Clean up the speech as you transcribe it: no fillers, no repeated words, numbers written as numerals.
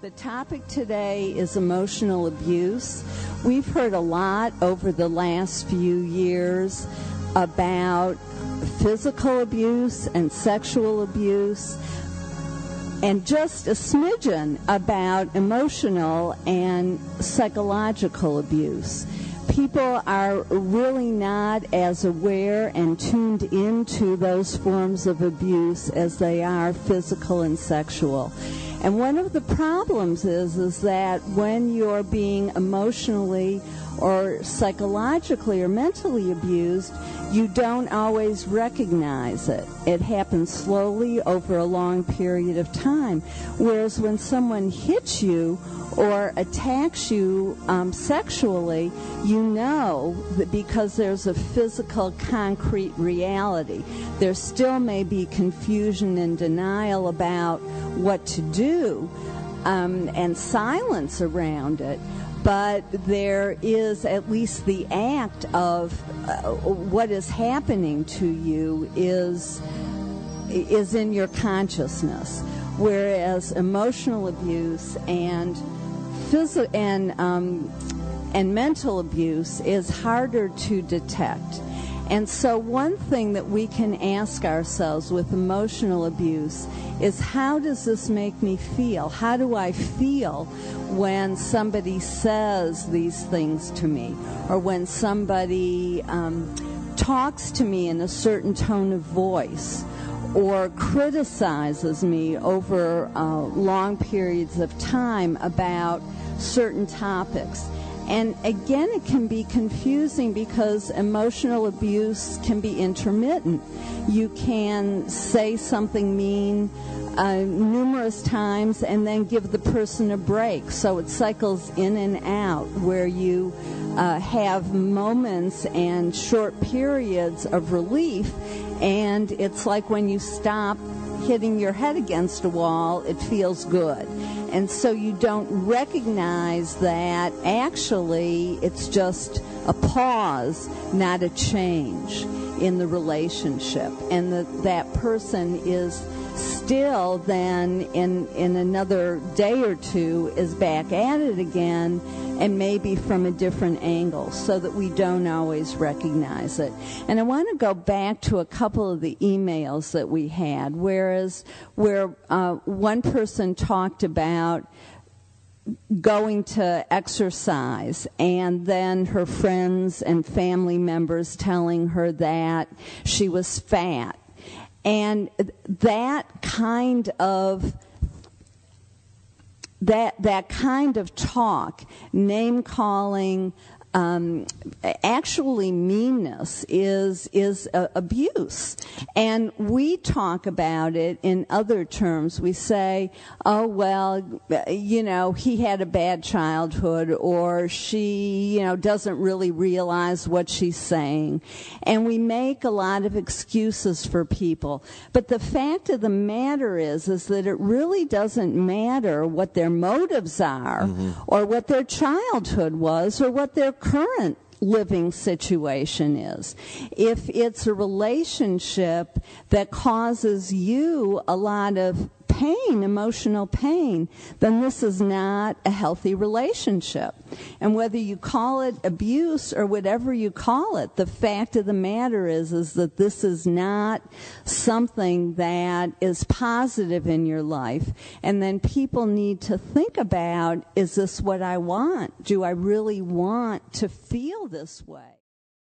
The topic today is emotional abuse. We've heard a lot over the last few years about physical abuse and sexual abuse, and just a smidgen about emotional and psychological abuse. People are really not as aware and tuned into those forms of abuse as they are physical and sexual. And one of the problems is that when you're being emotionally or psychologically or mentally abused, you don't always recognize it. It happens slowly over a long period of time. Whereas when someone hits you or attacks you sexually, you know that because there's a physical, concrete reality. There still may be confusion and denial about what to do and silence around it, but there is at least the act of what is happening to you is in your consciousness, whereas emotional abuse and physical and mental abuse is harder to detect. And so one thing that we can ask ourselves with emotional abuse is, how does this make me feel? How do I feel when somebody says these things to me, or when somebody talks to me in a certain tone of voice, or criticizes me over long periods of time about certain topics? And again, it can be confusing because emotional abuse can be intermittent. You can say something mean numerous times and then give the person a break. So it cycles in and out, where you have moments and short periods of relief, and it's like when you stop hitting your head against a wall, it feels good. And so you don't recognize that actually it's just a pause, not a change in the relationship. And that person is still then in another day or two is back at it again, and maybe from a different angle, so that we don't always recognize it. And I want to go back to a couple of the emails that we had, where one person talked about going to exercise, and then her friends and family members telling her that she was fat. And that kind of talk, name calling, actually meanness is abuse. And we talk about it in other terms. We say, oh, well, he had a bad childhood, or she, doesn't really realize what she's saying. And we make a lot of excuses for people. But the fact of the matter is that it really doesn't matter what their motives are, or what their childhood was, or what their current living situation is. If it's a relationship that causes you a lot of pain, emotional pain, then this is not a healthy relationship. And whether you call it abuse or whatever you call it, the fact of the matter is that this is not something that is positive in your life. And then people need to think about, is this what I want? Do I really want to feel this way?